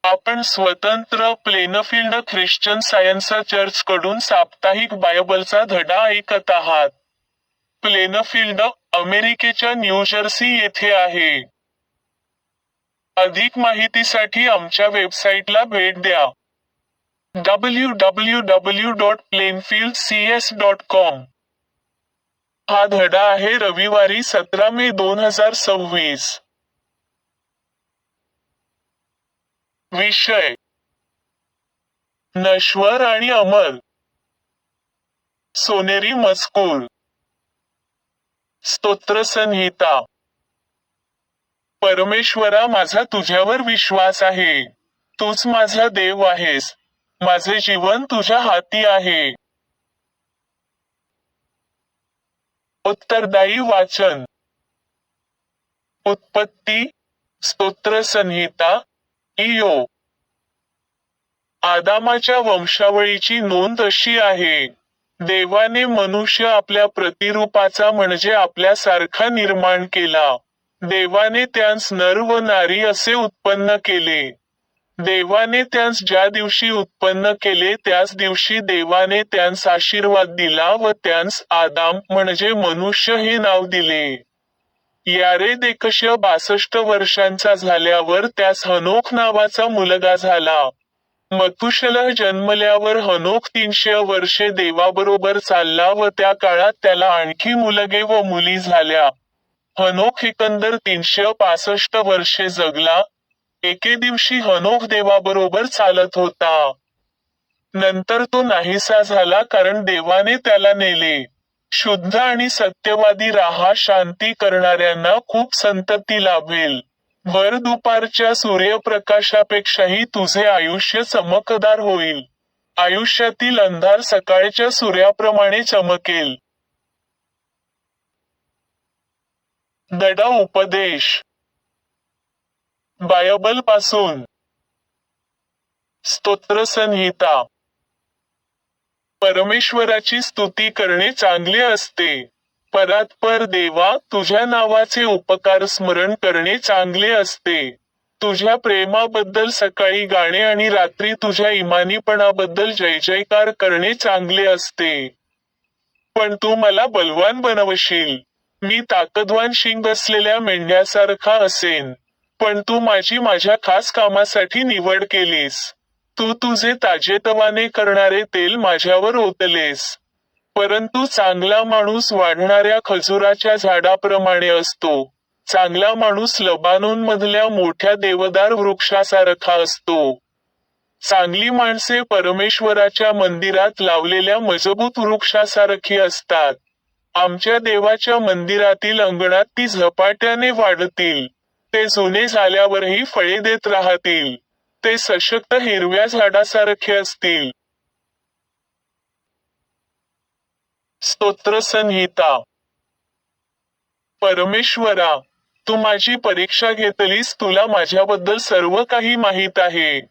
आपण स्वतंत्र Plainfield Christian science चर्चकडून साप्ताहिक बायबलचा धडा ऐकत आहात. प्लेनफील्ड, अमेरिकेच्या न्यूजर्सी येथे आहे. अधिक माहितीसाठी आमच्या वेबसाईटला भेट द्या. www.plainfieldcs.com. हा धडा आहे रविवारी 17 मे 2026. विषय: नश्वर आणि अमर. सोनेरी मजकूर. स्तोत्रसंहिता. परमेश्वरा, माझा तुझ्यावर विश्वास आहे. तूच माझा देव आहेस. माझे जीवन तुझ्या हाती आहे. उत्तरदायी वाचन. उत्पत्ती, स्तोत्रसंहिता, इयोब. आदामाच्या वंशावळीची नोंद अशी आहे. देवाने मनुष्य आपल्या प्रतिरूपाचा म्हणजे आपल्यासारखा निर्माण केला. देवाने त्यांस नर व नारी असे उत्पन्न केले. देवाने त्यांस ज्या दिवशी उत्पन्न केले त्याच दिवशी देवाने त्यांस आशीर्वाद दिला व त्यांस आदाम म्हणजे मनुष्य हे नाव दिले. यारेद 162 वर्षांचा झाल्यावर त्यास हनोख नावाचा मुलगा झाला. मथुशलह जन्मल्यावर हनोख 300 वर्षे देवाबरोबर चालला व त्या काळात त्याला आणखी मुलगे व मुली झाल्या. हनोख एकंदर 365 वर्षे जगला. एके दिवशी हनोख देवाबरोबर चालत होता. नंतर तो नाहीसा झाला कारण देवाने त्याला नेले. शुद्ध आणि सत्यवादी राहा, शांती करणाऱ्यांना खूप संतती लाभेल. भर दुपारच्या सूर्यप्रकाशापेक्षाही तुझे आयुष्य चमकदार होईल. आयुष्यातील अंधार सकाळच्या सूर्याप्रमाणे चमकेल. धडा उपदेश. बायबलपासून. स्तोत्रसंहिता. परमेश्वराची स्तुती करणे चांगले असते. परात्पर देवा, तुझ्या नावाचे उपकार स्मरण करणे चांगले असते. तुझ्या प्रेमाबद्दल सकाळी गाणे आणि रात्री तुझ्या इमानीपणाबद्दल जयजयकार करणे चांगले असते. पण तू मला बलवान बनवशील. मी ताकदवान शिंग असलेल्या मेंढ्यासारखा असेन. पण तू माझ्या खास कामासाठी निवड केलीस. तू तुझे ताजेतवाने करणारे तेल माझ्यावर ओतलेस. परंतु चांगला माणूस वाढणाऱ्या खजुराच्या झाडाप्रमाणे असतो. चांगला माणूस लबानोनमधल्या मोठ्या देवदार वृक्षासारखा असतो. चांगली माणसे परमेश्वराच्या मंदिरात लावलेल्या मजबूत वृक्षासारखी असतात. आमच्या देवाच्या मंदिरातील अंगणात ती झपाट्याने वाढतील. ते जुने झाल्यावरही फळे देत राहतील. ते सशक्त हिरव्या झाडासारखे असतील. स्तोत्रसंहिता. परमेश्वरा, तू माझी परीक्षा घेतलीस. तुला माझ्याबद्दल सर्व काही माहीत आहे.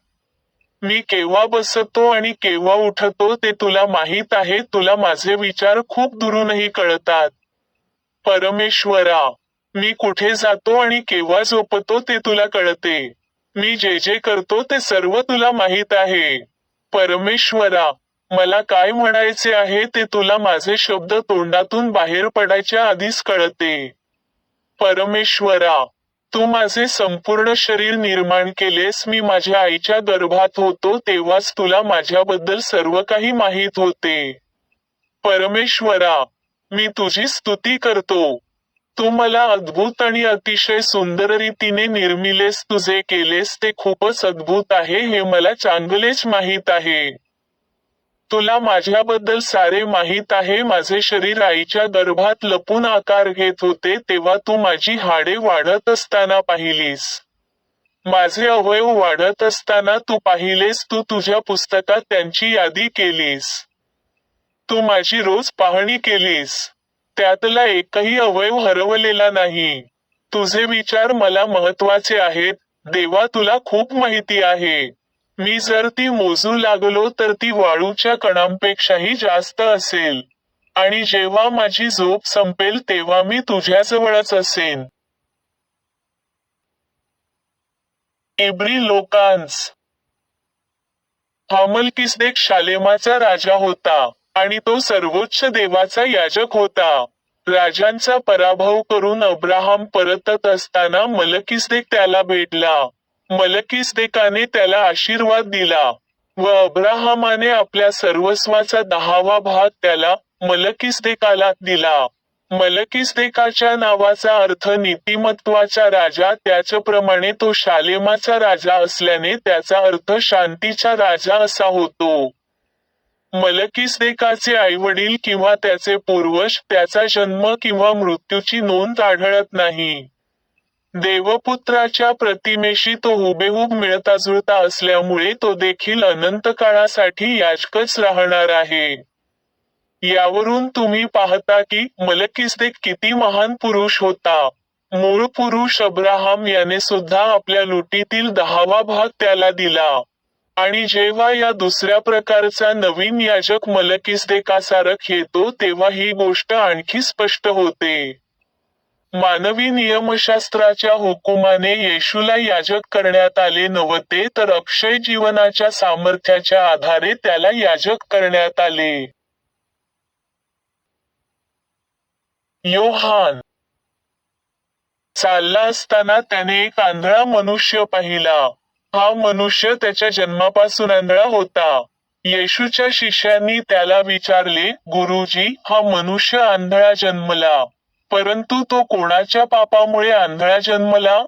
मी केव्हा बसतो आणि केव्हा उठतो ते तुला माहीत आहे. तुला माझे विचार खूप दुरूनही कळतात. परमेश्वरा, मी कुठे जातो आणि केव्हा झोपतो ते तुला कळते. मी जे जे करतो ते सर्व तुला माहीत आहे. परमेश्वरा, मला काय म्हणायचे आहे ते तुला माझे शब्द तोंडातून बाहेर पडायच्या आधीच कळते. परमेश्वरा, तू माझे संपूर्ण शरीर निर्माण केलेस. मी माझ्या आईच्या गर्भात होतो तेव्हाच तुला माझ्याबद्दल सर्व काही माहीत होते. परमेश्वरा, मी तुझी स्तुती करतो. तू मला अद्भुत आणि अतिशय सुंदर रीतीने निर्मिलेस. तू जे केलेस ते खूपच अद्भुत आहे हे मला चांगलेच माहीत आहे. तुला माझ्याबद्दल सारे माहीत आहे. माझे शरीर आईच्या गर्भात लपून आकार घेत होते तेव्हा तू माझी हाडे वाढत असताना पाहिलीस. माझे अवयव वाढत असताना तू पाहिलेस. तू तुझ्या पुस्तकात त्यांची यादी केलीस. तू माझी रोज पाहणी केलीस. त्यातला एकही अवयव हरवलेला नाही. तुझे विचार मला महत्वाचे आहेत. देवा, तुला खूप माहिती आहे. मी जर ती मोजू लागलो तर ती वाळूच्या कणांपेक्षाही जास्त असेल. आणि जेव्हा माझी झोप संपेल तेव्हा मी तुझ्याजवळच असेन. इब्री लोकांस हा मल्किसेदेक शालेमाचा राजा होता आणि तो सर्वोच्च देवाचा याजक होता. राजांचा पराभव करून अब्राहम परतत असताना मल्किसेदेक त्याला भेटला. मल्किसेदेकाने त्याला आशीर्वाद दिला व अब्राहमाने आपल्या सर्वस्वाचा 10वा भाग त्याला, मल्किसेदेकाला दिला. मल्किसेदेकाच्या नावाचा अर्थ नीतिमत्वाचा राजा, त्याचप्रमाणे तो शालेमाचा राजा असल्याने त्याचा अर्थ शांतीचा राजा असा होतो. मल्किसेदेकाचे आईवडील किंवा त्याचे पूर्वज, त्याचा जन्म किंवा मृत्यूची नोंद आढळत नाही. देवपुत्राच्या प्रतिमेशी तो हुबेहूब मिळताजुळता असल्यामुळे तो देखील अनंत काळासाठी याजकच राहणार आहे. यावरून तुम्ही पाहता की मल्किसेदेक किती महान पुरुष होता. मूळ पुरुष अब्राहम याने सुद्धा आपल्या लुटीतील 10वा भाग त्याला दिला. आणि जेव्हा या दुसऱ्या प्रकारचा नवीन याजक मल्किसेदेकासारख येतो तेव्हा ही गोष्ट आणखी स्पष्ट होते. मानवी नियमशास्त्राच्या हुकुमाने येशूला याजक करण्यात आले नव्हते, तर अक्षय जीवनाच्या सामर्थ्याच्या आधारे त्याला याजक करण्यात आले. योहान चालला असताना त्याने एक आंधळा मनुष्य पाहिला. हा मनुष्य त्याच्या जन्मापासून आंधळा होता. येशूच्या शिष्यांनी त्याला विचारले, गुरुजी, हा मनुष्य आंधळा जन्मला, परंतु तो कोणाच्या पापामुळे आंधळा जन्मला?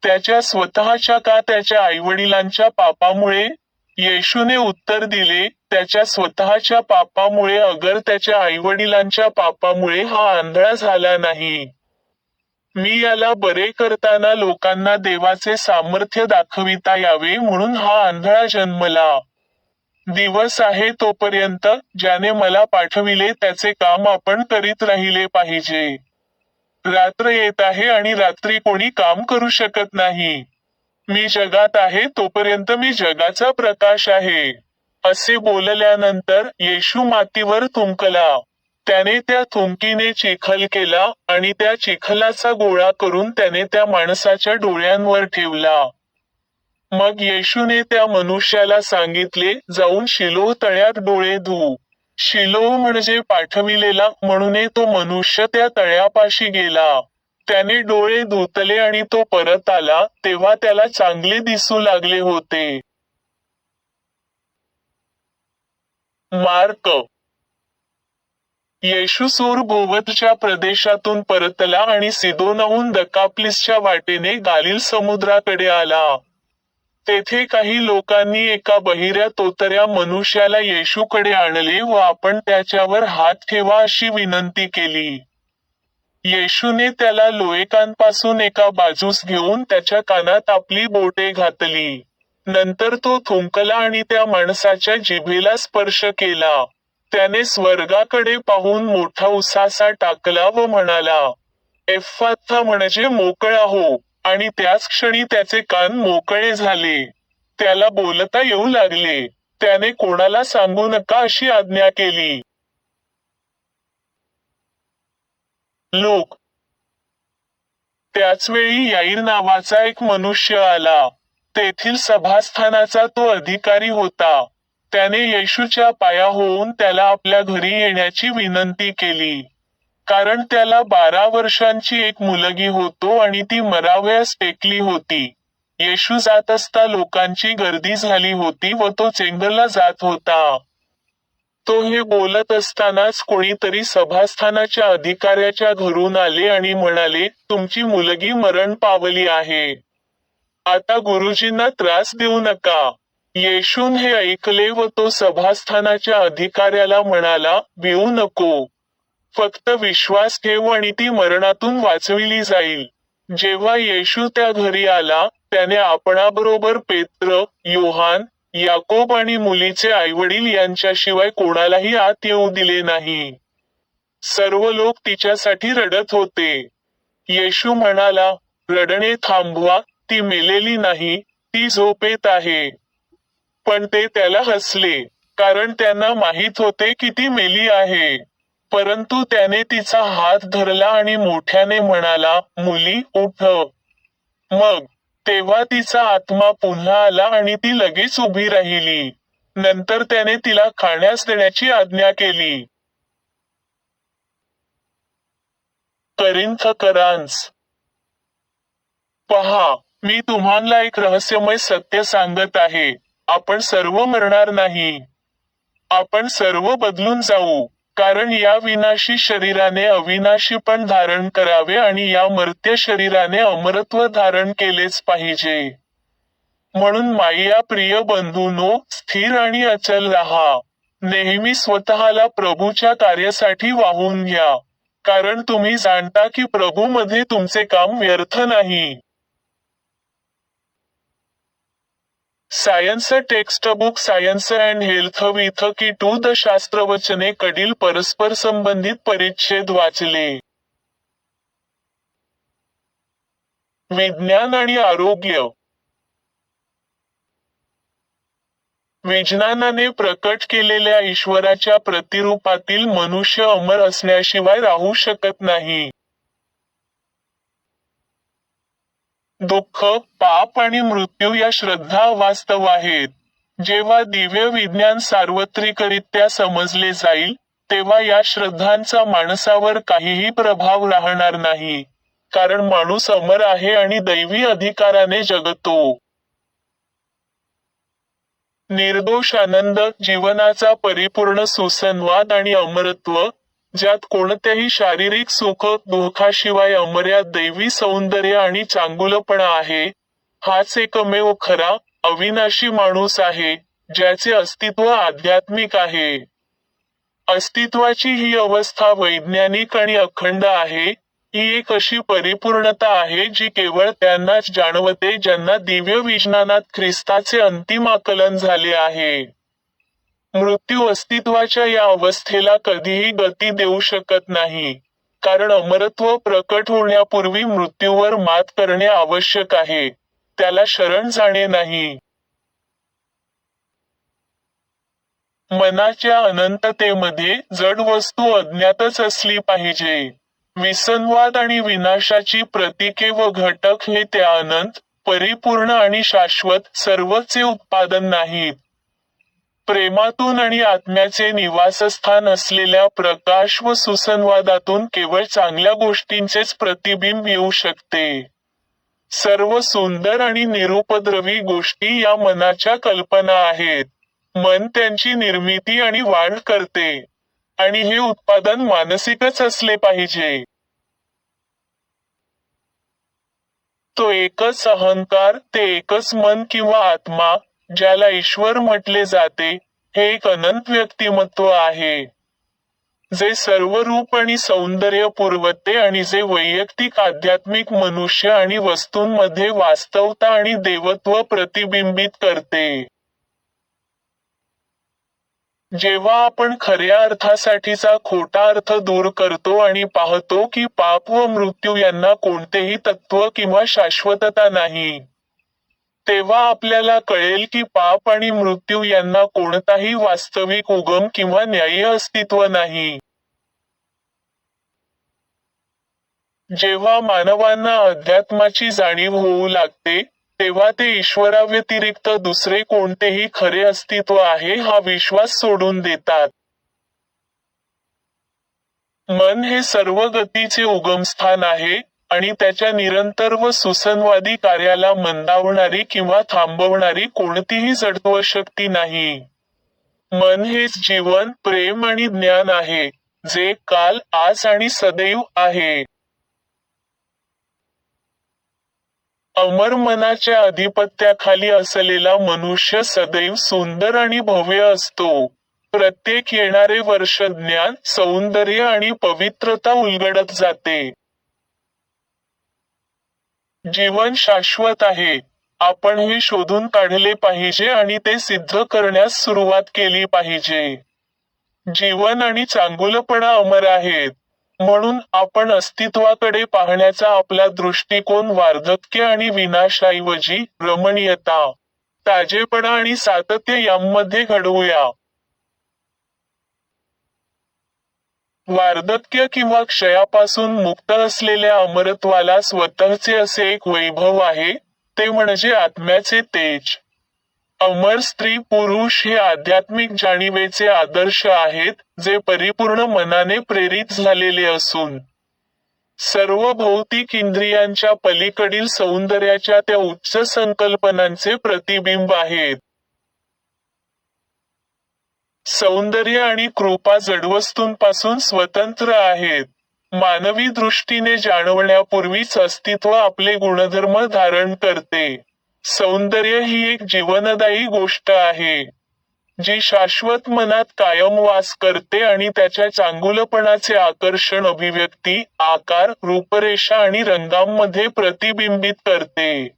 त्याच्या स्वतःच्या का त्याच्या आईवडिलांच्या पापामुळे? येशूने उत्तर दिले, त्याच्या स्वतःच्या पापामुळे, अगर त्याच्या आईवडिलांच्या पापामुळे हा आंधळा झाला नाही. मी याला बरे करताना लोकांना देवाचे सामर्थ्य दाखविता यावे म्हणून हा आंधळा जन्मला. दिवस आहे तोपर्यंत ज्याने मला पाठविले त्याचे काम आपण करीत राहिले पाहिजे. रात्र येत आहे आणि रात्री कोणी काम करू शकत नाही. मी जगात आहे तोपर्यंत मी जगाचा प्रकाश आहे. असे बोलल्यानंतर येशू मातीवर थुंकला. त्याने त्या थुंकीने चिखल केला आणि त्या चिखलाचा गोळा करून त्याने त्या माणसाच्या डोळ्यांवर ठेवला. मग येशूने त्या मनुष्याला सांगितले, जाऊन शिलोह तळ्यात डोळे धु. शिलोह म्हणजे पाठविलेला, म्हणून तो मनुष्य त्या तळ्यापाशी गेला. त्याने डोळे धुतले आणि तो परत आला, तेव्हा त्याला चांगले दिसू लागले होते. मार्क येशू सूर भोवतच्या प्रदेशातून परतला आणि सिदोनाहून दकाप्लिसच्या वाटेने गालिल समुद्राकडे आला. तेथे काही लोकांनी एका बहिऱ्या तोतऱ्या मनुष्याला येशूकडे आणले व आपण त्याच्यावर हात ठेवा अशी विनंती केली. येशूने त्याला लोएकांपासून एका बाजूस घेऊन त्याच्या कानात आपली बोटे घातली. नंतर तो थुंकला आणि त्या माणसाच्या जिभेला स्पर्श केला. त्याने स्वर्गाकडे पाहून मोठा उसासा टाकला व म्हणाला, एफ्फाथा म्हणजे मोकळा हो, आणि त्याच क्षणी त्याचे कान मोकळे झाले. त्याला बोलता येऊ लागले. त्याने कोणाला सांगू नका अशी आज्ञा केली. लोक त्याचवेळी याईर नावाचा एक मनुष्य आला. तेथील सभास्थानाचा तो अधिकारी होता. त्याने येशूच्या पाया होऊन त्याला आपल्या घरी येण्याची विनंती केली. कारण त्याला 12 वर्षांची एक मुलगी होतो आणि ती मरावयास टेकली होती. येशू जात असता लोकांची गर्दी झाली होती व तो चेंगरला जात होता. तो हे बोलत असतानाच कोणीतरी सभास्थानाच्या अधिकाऱ्याच्या घरून आले आणि म्हणाले, तुमची मुलगी मरण पावली आहे. आता गुरुजींना त्रास देऊ नका. येशून हे ऐकले व तो सभास्थानाच्या अधिकाऱ्याला म्हणाला, भिवू नको. फक्त विश्वास ठेव आणि ती मरणातून वाचविली जाईल. जेव्हा येशू त्या घरी आला, त्याने आपणाबरोबर पेत्र, योहान, याकोब आणि मुलीचे आईवडील यांच्याशिवाय कोणालाही आत येऊ दिले नाही. सर्व लोक तिच्यासाठी रडत होते. येशू म्हणाला, रडणे थांबवा, ती मेलेली नाही, ती झोपेत आहे. पण ते त्याला हसले, कारण त्यांना माहीत होते की ती मेली आहे. परंतु त्याने तिचा हात धरला आणि मोठ्याने म्हणाला, मुली, उठ. मग तेव्हा तिचा आत्मा पुन्हा आला आणि ती लगेच उभी राहिली. नंतर त्याने तिला खाण्यास देण्याची आज्ञा केली. करिंथकरांस पहा, मी तुम्हाला एक रहस्यमय सत्य सांगत आहे. आपण सर्व मरणार नाही. आपण सर्व बदलून जाऊ. कारण या विनाशी शरीराने अविनाशी पण धारण करावे आणि या मर्त्य शरीराने अमरत्व धारण केलेच पाहिजे. म्हणून माझ्या प्रिय बंधूंनो, स्थिर आणि अचल राहा. नेहमी स्वतःला प्रभूच्या कार्यासाठी वाहून घ्या. कारण तुम्ही जाणता की प्रभूमध्ये तुमचे काम व्यर्थ नाही. Science textbook science and health with की टू द शास्त्रवचने कडील परस्पर संबंधित परिच्छेद वाचले. विज्ञान आणि आरोग्य. विज्ञानाने प्रकट केलेल्या ईश्वराच्या प्रतिरूपातील मनुष्य अमर असण्याशिवाय राहू शकत नाही. दुःख, पाप आणि मृत्यू या श्रद्धा वास्तव आहेत. जेव्हा दिव्य विज्ञान सार्वत्रिकरित्या समजले जाईल, तेव्हा या श्रद्धांचा माणसावर काहीही प्रभाव राहणार नाही. कारण माणूस अमर आहे आणि दैवी अधिकाराने जगतो. निर्दोष आनंद, जीवनाचा परिपूर्ण सुसंवाद आणि अमरत्व, ज्यात कोणत्याही शारीरिक सुख दुःखाशिवाय अमर्याद दैवी सौंदर्य आणि चांगुलपणा आहे, हाच एकमेव खरा, अविनाशी माणूस आहे, ज्याचे अस्तित्व आध्यात्मिक आहे. अस्तित्वाची ही अवस्था वैज्ञानिक आणि अखंड आहे. ही एक अशी परिपूर्णता आहे जी केवळ त्यांनाच जाणवते ज्यांना दिव्य विज्ञानात ख्रिस्ताचे अंतिम आकलन झाले आहे. मृत्यू अस्तित्वाच्या या अवस्थेला कधीही गती देऊ शकत नाही. कारण अमरत्व प्रकट होण्यापूर्वी मृत्यूवर मात करणे आवश्यक आहे. त्याला शरण जाणे नाही. मनाच्या अनंततेमध्ये जड वस्तू अज्ञातच असली पाहिजे. विसंवाद आणि विनाशाची प्रतीके व घटक हे त्या अनंत, परिपूर्ण आणि शाश्वत सर्वचे उत्पादन नाहीत. प्रेमातून आणि आत्म्याचे निवासस्थान असलेल्या प्रकाश व सुसंवादातून केवळ चांगल्या गोष्टींचेच प्रतिबिंब येऊ शकते. सर्व सुंदर आणि निरुपद्रवी गोष्टी या मनाच्या कल्पना आहेत. मन त्यांची निर्मिती आणि वाढ करते. आणि हे उत्पादन मानसिकच असले पाहिजे. तो एकच अहंकार, ते एकच मन किंवा आत्मा, ज्याला ईश्वर म्हटले जाते, हे एक अनंत व्यक्तिमत्व आहे. जे सर्व रूप आणि सौंदर्य पुरवते आणि जे वैयक्तिक आध्यात्मिक मनुष्य आणि वस्तूंमध्ये वास्तवता आणि देवत्व प्रतिबिंबित करते. जेव्हा आपण खऱ्या अर्थासाठीचा खोटा अर्थ दूर करतो आणि पाहतो की पाप व मृत्यू यांना कोणतेही तत्व किंवा शाश्वतता नाही, तेव्हा आपल्याला कळेल की पाप आणि मृत्यू यांना कोणताही वास्तविक उगम किंवा न्याय्य अस्तित्व नाही. जेव्हा मानवांना अध्यात्माची जाणीव होऊ लागते, तेव्हा ते ईश्वराव्यतिरिक्त दुसरे कोणतेही खरे अस्तित्व आहे हा विश्वास सोडून देतात. मन हे सर्व गतीचे उगमस्थान आहे आणि त्याच्या निरंतर व सुसंवादी कार्याला मंदावणारी किंवा थांबवणारी कोणतीही जडत्व शक्ती नाही. मन हेच जीवन, प्रेम आणि ज्ञान आहे, जे काल, आज आणि सदैव आहे. अमर मनाच्या अधिपत्याखाली असलेला मनुष्य सदैव सुंदर आणि भव्य असतो. प्रत्येक येणारे वर्ष ज्ञान, सौंदर्य आणि पवित्रता उलगडत जाते. जीवन शाश्वत आहे. आपण हे शोधून काढले पाहिजे आणि ते सिद्ध करण्यास सुरुवात केली पाहिजे. जीवन आणि चांगुलपणा अमर आहेत. म्हणून आपण अस्तित्वाकडे पाहण्याचा आपला दृष्टिकोन वार्धक्य आणि विनाशाऐवजी रमणीयता, ताजेपणा आणि सातत्य यांमध्ये घडवूया. वार्धक्य किंवा क्षयापासून मुक्त असलेल्या अमरत्वाला स्वतःचे असे एक वैभव आहे, ते म्हणजे आत्म्याचे तेज. अमर स्त्री पुरुष हे आध्यात्मिक जाणीवेचे आदर्श आहेत, जे परिपूर्ण मनाने प्रेरित झालेले असून सर्व भौतिक इंद्रियांच्या पलीकडील सौंदर्याच्या त्या उच्च संकल्पनांचे प्रतिबिंब आहेत. सौंदर्य आणि कृपा जडवस्तूंपासून स्वतंत्र आहेत. मानवी दृष्टीने जाणवण्यापूर्वीच अस्तित्व आपले गुणधर्म धारण करते. सौंदर्य ही एक जीवनदायी गोष्ट आहे, जी शाश्वत मनात कायम वास करते आणि त्याच्या चांगुलपणाचे आकर्षण अभिव्यक्ती, आकार, रूपरेषा आणि रंगांमध्ये प्रतिबिंबित करते.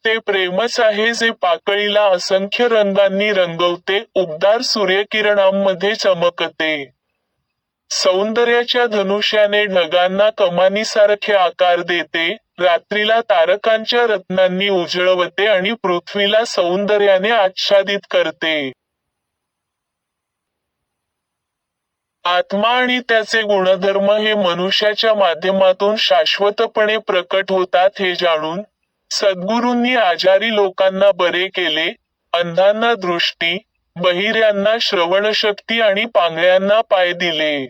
ते प्रेमच आहे जे पाकळीला असंख्य रंगांनी रंगवते, उबदार सूर्यकिरणांमध्ये चमकते. सौंदर्याच्या धनुष्याने ढगांना कमानीसारखे आकार देते, रात्रीला तारकांच्या रत्नांनी उजळवते आणि पृथ्वीला सौंदर्याने आच्छादित करते. आत्मा आणि त्याचे गुणधर्म हे मनुष्याच्या माध्यमातून शाश्वतपणे प्रकट होतात हे जाणून, सद्गुरूंनी आजारी लोकांना बरे केले, अंधांना दृष्टी, बहिऱ्यांना श्रवणशक्ती आणि पांगळ्यांना पाय दिले.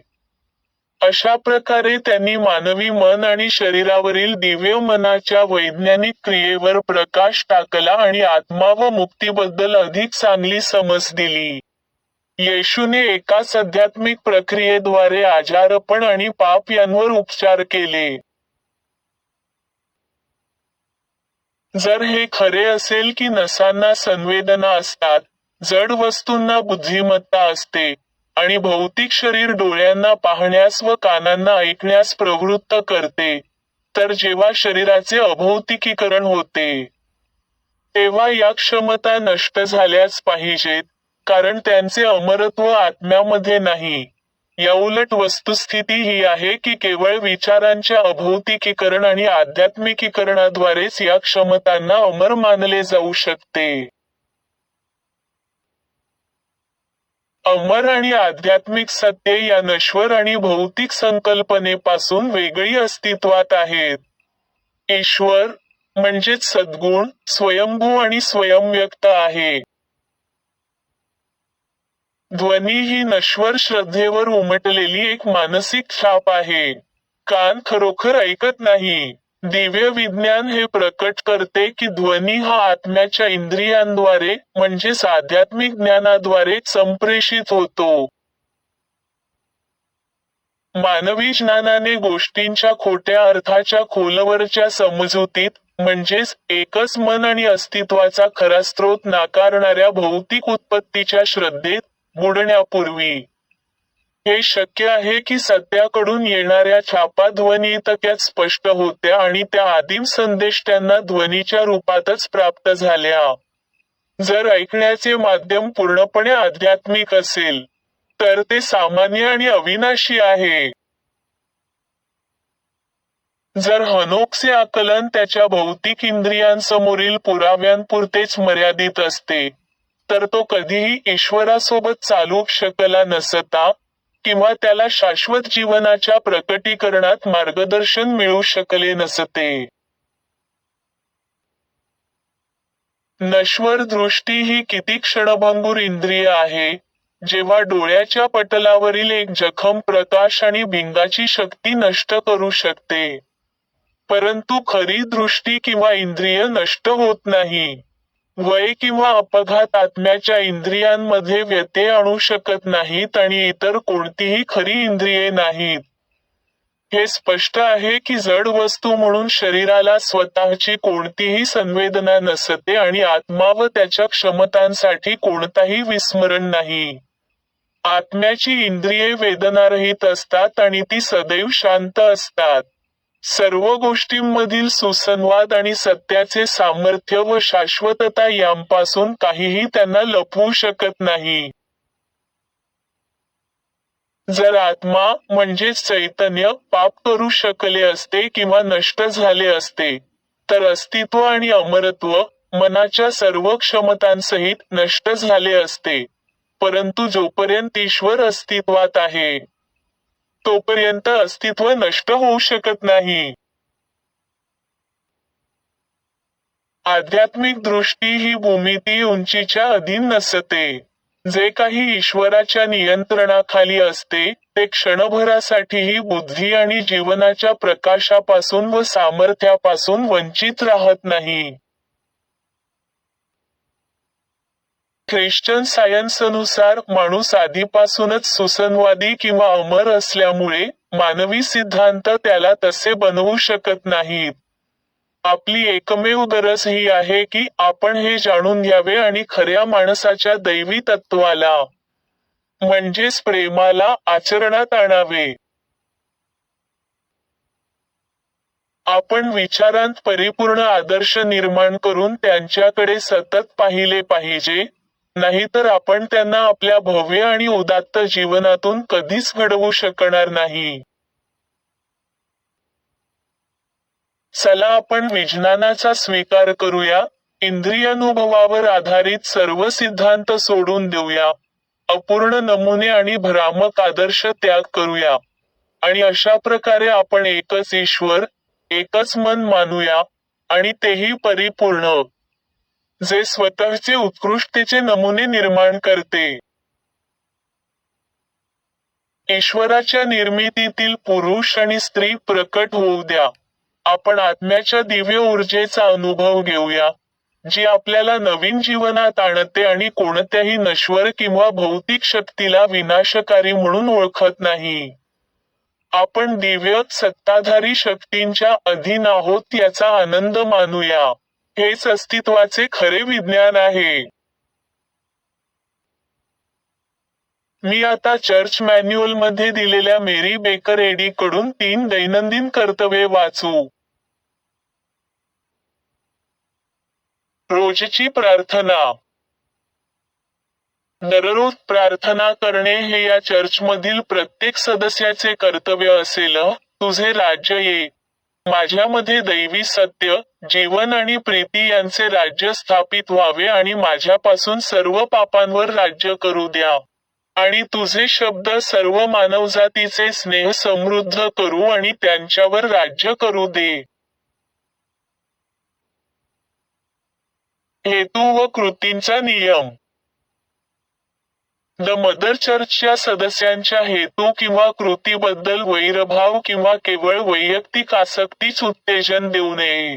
अशा प्रकारे त्यांनी मानवी मन आणि शरीरावरील दिव्य मनाच्या वैज्ञानिक क्रियेवर प्रकाश टाकला आणि आत्मा व मुक्तीबद्दल अधिक चांगली समज दिली. येशूने एकाच आध्यात्मिक प्रक्रियेद्वारे आजारपण आणि पाप यांवर उपचार केले. जर हे खरे असेल की नसांना संवेदना असतात, जड वस्तूंना बुद्धिमत्ता असते, आणि भौतिक शरीर डोळ्यांना पाहण्यास व कानांना ऐकण्यास प्रवृत्त करते, तर जेव्हा शरीराचे अभौतिकीकरण होते, तेव्हा या क्षमता नष्ट झाल्याच पाहिजेत, कारण त्यांचे अमरत्व आत्म्यामध्ये नाही. याउलट वस्तुस्थिती ही आहे की केवळ विचारांच्या अभौतिकीकरण आणि आध्यात्मिकीकरणाद्वारेच या क्षमतांना अमर मानले जाऊ शकते. अमर आणि आध्यात्मिक सत्ये या नश्वर आणि भौतिक संकल्पनेपासून वेगळी अस्तित्वात आहेत. ईश्वर, म्हणजेच सद्गुण, स्वयंभू आणि स्वयंव्यक्त आहे. ध्वनी ही नश्वर श्रद्धेवर उमटलेली एक मानसिक छाप आहे. कान खरोखर ऐकत नाही. दिव्य विज्ञान हे प्रकट करते की ध्वनी हा आत्म्याच्या इंद्रियांद्वारे, म्हणजेच आध्यात्मिक ज्ञानाद्वारे संप्रेषित होतो. मानवी ज्ञानाने गोष्टींच्या खोट्या अर्थाच्या खोलवरच्या समजुतीत, म्हणजेच एकच मन आणि अस्तित्वाचा खरा स्रोत नाकारणाऱ्या भौतिक उत्पत्तीच्या श्रद्धेत बुडण्यापूर्वी, हे शक्य आहे की सत्याकडून येणाऱ्या छापा ध्वनी इतक्यात स्पष्ट होत्या आणि त्या आदिम संदेश त्यांना ध्वनीच्या रूपातच प्राप्त झाल्या. जर ऐकण्याचे माध्यम पूर्णपणे आध्यात्मिक असेल, तर ते सामान्य आणि अविनाशी आहे. जर हनोकचे आकलन त्याच्या भौतिक इंद्रियांसमोरील पुराव्यांपुरतेच मर्यादित असते, तर तो कधीही ईश्वरासोबत चालू शकला नसता, किंवा त्याला शाश्वत जीवनाच्या प्रकटीकरणात मार्गदर्शन मिळू शकले नसते. नश्वर दृष्टी ही किती क्षणभंगुर इंद्रिय आहे, जेव्हा डोळ्याच्या पटलावरील एक जखम प्रकाश आणि भिंगाची शक्ती नष्ट करू शकते. परंतु खरी दृष्टी किंवा इंद्रिय नष्ट होत नाही. वय किंवा अपघात आत्म्याच्या इंद्रियांमध्ये व्यत्यय आणू शकत नाहीत आणि इतर कोणतीही खरी इंद्रिये नाहीत. हे स्पष्ट आहे की जड वस्तू म्हणून शरीराला स्वतःची कोणतीही संवेदना नसते आणि आत्मा व त्याच्या क्षमतांसाठी कोणताही विस्मरण नाही. आत्म्याची इंद्रिये वेदनारहित असतात आणि ती सदैव शांत असतात. सर्व गोष्टींमधील सुसंवाद आणि सत्याचे सामर्थ्य व शाश्वतता यांपासून काहीही त्यांना लपवू शकत नाही. जर आत्मा, म्हणजेच चैतन्य, पाप करू शकले असते किंवा नष्ट झाले असते, तर अस्तित्व आणि अमरत्व, मनाच्या सर्व क्षमतांसहित नष्ट झाले असते. परंतु जोपर्यंत ईश्वर अस्तित्वात आहे, तोपर्यंत अस्तित्व नष्ट होऊ शकत नाही. आध्यात्मिक दृष्टी ही भूमिती उंचीच्या अधीन नसते. जे काही ईश्वराच्या नियंत्रणाखाली असते, ते क्षणभरासाठीही बुद्धी आणि जीवनाच्या प्रकाशापासून व सामर्थ्यापासून वंचित राहत नाही. ख्रिश्चन सायन्सनुसार माणूस आधीपासूनच सुसंवादी किंवा अमर असल्यामुळे, मानवी सिद्धांत त्याला तसे बनवू शकत नाहीत. आपली एकमेव गरज ही आहे की आपण हे जाणून घ्यावे आणि खऱ्या माणसाच्या दैवी तत्वाला, म्हणजेच प्रेमाला, आचरणात आणावे. आपण विचारांत परिपूर्ण आदर्श निर्माण करून त्यांच्याकडे सतत पाहिले पाहिजे, नाहीतर आपण त्यांना आपल्या भव्य आणि उदात्त जीवनातून कधीच घडवू शकणार नाही. चला आपण विज्ञानाचा स्वीकार करूया, इंद्रियानुभवावर आधारित सर्व सिद्धांत सोडून देऊया, अपूर्ण नमुने आणि भ्रामक आदर्श त्याग करूया, आणि अशा प्रकारे आपण एकच ईश्वर, एकच मन मानूया, आणि तेही परिपूर्ण, जे स्वतःचे उत्कृष्टतेचे नमुने निर्माण करते. ईश्वराच्या निर्मितीतील पुरुष आणि स्त्री प्रकट होऊ द्या. आपण आत्म्याच्या दिव्य ऊर्जेचा अनुभव घेऊया, जी आपल्याला नवीन जीवनात आणते आणि कोणत्याही नश्वर किंवा भौतिक शक्तीला विनाशकारी म्हणून ओळखत नाही. आपण दिव्य, सत्ताधारी शक्तींच्या अधीन आहोत याचा आनंद मानूया. हेच अस्तित्वाचे खरे विज्ञान आहे. मी आता चर्च मॅन्युअलमध्ये दिलेल्या मेरी बेकर एडी कडून 3 दैनंदिन कर्तव्ये वाचू. रोजची प्रार्थना. दररोज प्रार्थना करणे हे या चर्चमधील प्रत्येक सदस्याचे कर्तव्य असेल. तुझे राज्य ये. माझ्यामध्ये दैवी सत्य, जीवन आणि प्रीती यांचे राज्य स्थापित व्हावे आणि माझ्यापासून सर्व पापांवर राज्य करू द्या. आणि तुझे शब्द सर्व मानवजातीचे स्नेह समृद्ध करू आणि त्यांच्यावर राज्य करू दे. हेतू व कृतींचा नियम. द मदर चर्चच्या सदस्यांच्या हेतू किंवा कृतीबद्दल वैरभाव किंवा केवळ वैयक्तिक आसक्तीच उत्तेजन देऊ नये.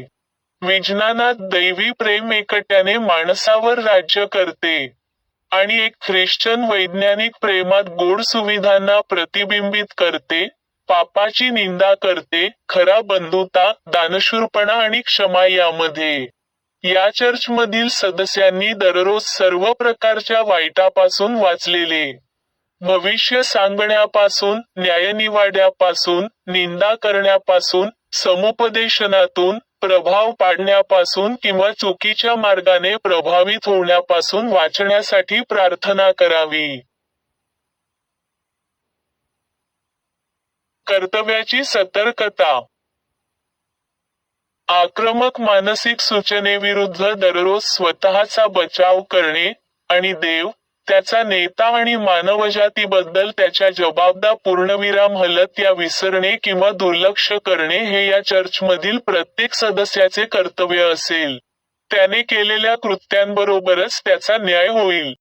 विज्ञानात दैवी प्रेम एकट्याने माणसावर राज्य करते, आणि एक ख्रिश्चन वैज्ञानिक प्रेमात गोड सुविधांना प्रतिबिंबित करते, पापाची निंदा करते, खरा बंधुता, दानशूरपणा आणि क्षमा यामध्ये. या चर्चमधील सदस्यांनी दररोज सर्व प्रकारच्या वाईटापासून वाचलेले, भविष्य सांगण्यापासून, न्यायनिवाड्यापासून, निंदा करण्यापासून, समुपदेशनातून, प्रभाव पाडण्यापासून किंवा चुकीच्या मार्गाने प्रभावित होण्यापासून वाचण्यासाठी प्रार्थना करावी. कर्तव्याची सतर्कता. आक्रमक मानसिक सूचनेविरुद्ध दररोज स्वतःचा बचाव करणे, आणि देव, त्याचा नेता आणि मानवजातीबद्दल त्याच्या जबाबदार पूर्णविराम हलत या विसरणे किंवा दुर्लक्ष करणे हे या चर्चमधील प्रत्येक सदस्याचे कर्तव्य असेल. त्याने केलेल्या कृत्यांबरोबरच त्याचा न्याय होईल.